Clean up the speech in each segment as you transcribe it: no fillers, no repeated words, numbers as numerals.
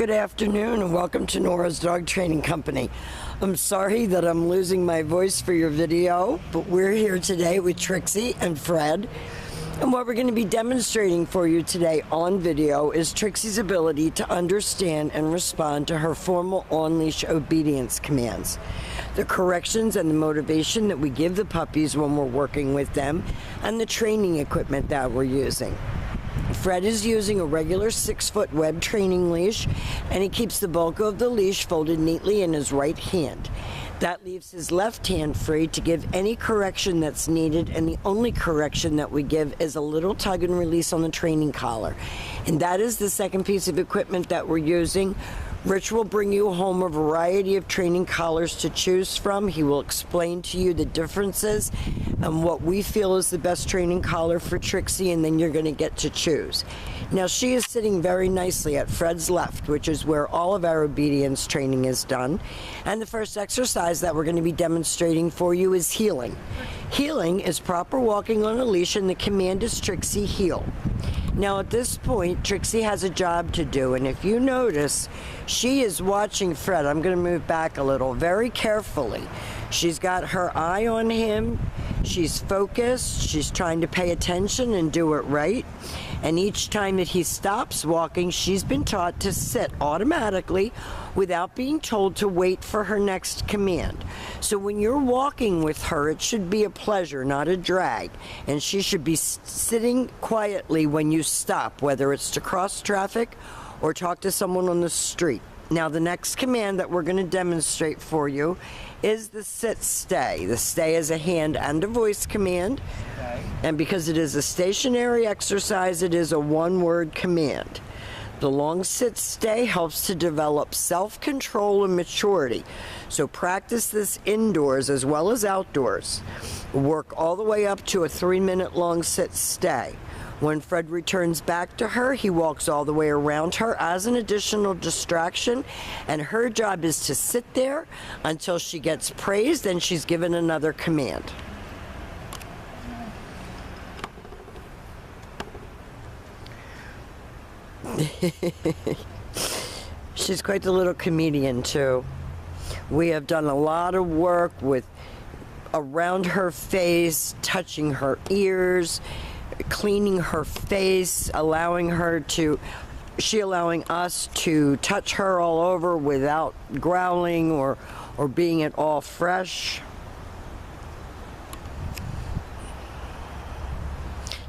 Good afternoon and welcome to Nora's Dog Training Company. I'm sorry that I'm losing my voice for your video, but we're here today with Trixie and Fred. And what we're going to be demonstrating for you today on video is Trixie's ability to understand and respond to her formal on-leash obedience commands, the corrections and the motivation that we give the puppies when we're working with them, and the training equipment that we're using. Fred is using a regular 6-foot web training leash, and he keeps the bulk of the leash folded neatly in his right hand. That leaves his left hand free to give any correction that's needed, and the only correction that we give is a little tug and release on the training collar. And that is the second piece of equipment that we're using. Rich will bring you home a variety of training collars to choose from. He will explain to you the differences and what we feel is the best training collar for Trixie, and then you're going to get to choose. Now, she is sitting very nicely at Fred's left, which is where all of our obedience training is done. And the first exercise that we're going to be demonstrating for you is heeling. Heeling is proper walking on a leash, and the command is Trixie, heel. Now at this point, Trixie has a job to do, and if you notice, she is watching Fred. I'm going to move back a little, very carefully. She's got her eye on him. She's focused. She's trying to pay attention and do it right. And each time that he stops walking, she's been taught to sit automatically without being told to wait for her next command. So when you're walking with her, it should be a pleasure, not a drag. And she should be sitting quietly when you stop, whether it's to cross traffic or talk to someone on the street. Now, the next command that we're going to demonstrate for you is the sit-stay. The stay is a hand and a voice command. And because it is a stationary exercise, it is a one-word command. The long sit-stay helps to develop self-control and maturity. So practice this indoors as well as outdoors. Work all the way up to a 3-minute long sit-stay. When Fred returns back to her, he walks all the way around her as an additional distraction, and her job is to sit there until she gets praised and she's given another command. She's quite the little comedian too. We have done a lot of work with around her face, touching her ears, cleaning her face, allowing us to touch her all over without growling or being at all fresh.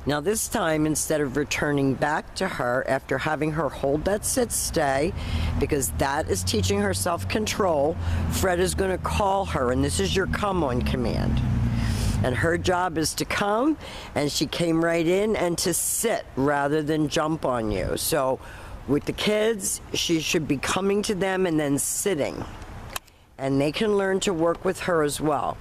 Now this time, instead of returning back to her after having her hold that sit-stay, because that is teaching her self-control, Fred is going to call her, and this is your come-on command. And her job is to come, and she came right in, and to sit rather than jump on you. So with the kids, she should be coming to them and then sitting. And they can learn to work with her as well.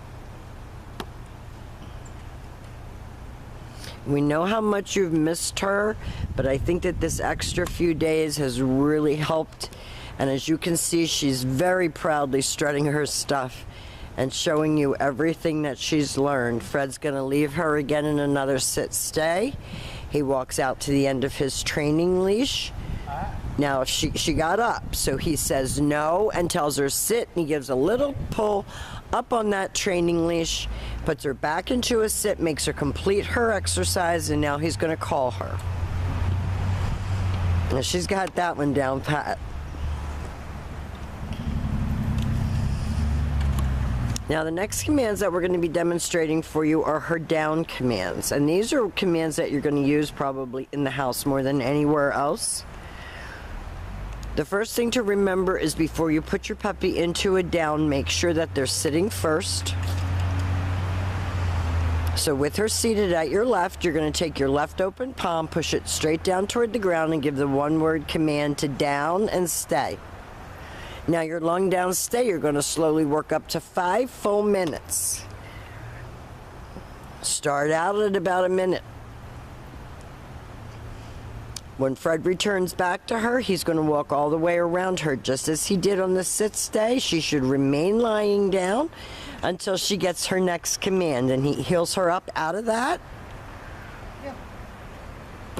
We know how much you've missed her, but I think that this extra few days has really helped. And as you can see, she's very proudly strutting her stuff and showing you everything that she's learned. Fred's going to leave her again in another sit-stay. He walks out to the end of his training leash. Now, she got up, so he says no and tells her sit, and he gives a little pull up on that training leash, puts her back into a sit, makes her complete her exercise, and now he's going to call her. Now, she's got that one down pat. Now, the next commands that we're going to be demonstrating for you are her down commands, and these are commands that you're going to use probably in the house more than anywhere else. The first thing to remember is before you put your puppy into a down, make sure that they're sitting first. So with her seated at your left, you're going to take your left open palm, push it straight down toward the ground, and give the one-word command to down and stay. Now your long down stay, you're going to slowly work up to 5 full minutes. Start out at about a minute. When Fred returns back to her, he's going to walk all the way around her, just as he did on the sit-stay. She should remain lying down until she gets her next command, and he heels her up out of that. Yeah.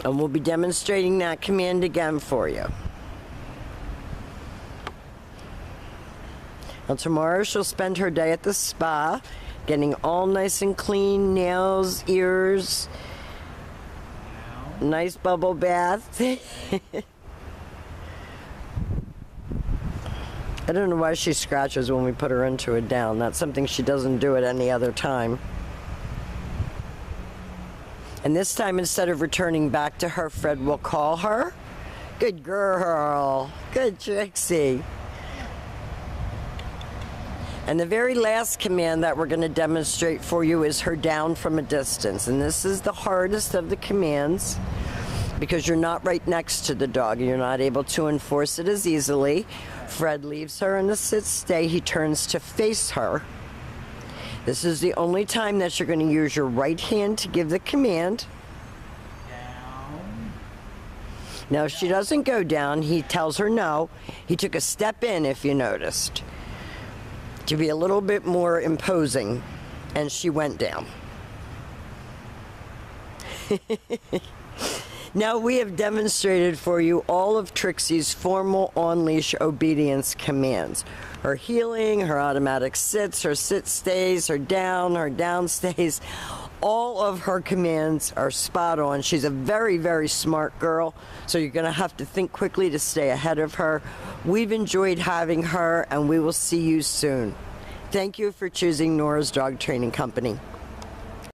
And we'll be demonstrating that command again for you. Now tomorrow she'll spend her day at the spa, getting all nice and clean, nails, ears, nice bubble bath. I don't know why she scratches when we put her into a down. That's something she doesn't do at any other time. And this time, instead of returning back to her, Fred will call her. Good girl. Good Trixie. And the very last command that we're going to demonstrate for you is her down from a distance. And this is the hardest of the commands because you're not right next to the dog. You're not able to enforce it as easily. Fred leaves her in the sit-stay. He turns to face her. This is the only time that you're going to use your right hand to give the command. Down. Now, if she doesn't go down, he tells her no. He took a step in, if you noticed, to be a little bit more imposing, and she went down. Now we have demonstrated for you all of Trixie's formal on-leash obedience commands. Her heeling, her automatic sits, her sit stays, her down stays. All of her commands are spot on. She's a very, very smart girl, so you're going to have to think quickly to stay ahead of her. We've enjoyed having her, and we will see you soon. Thank you for choosing Nora's Dog Training Company.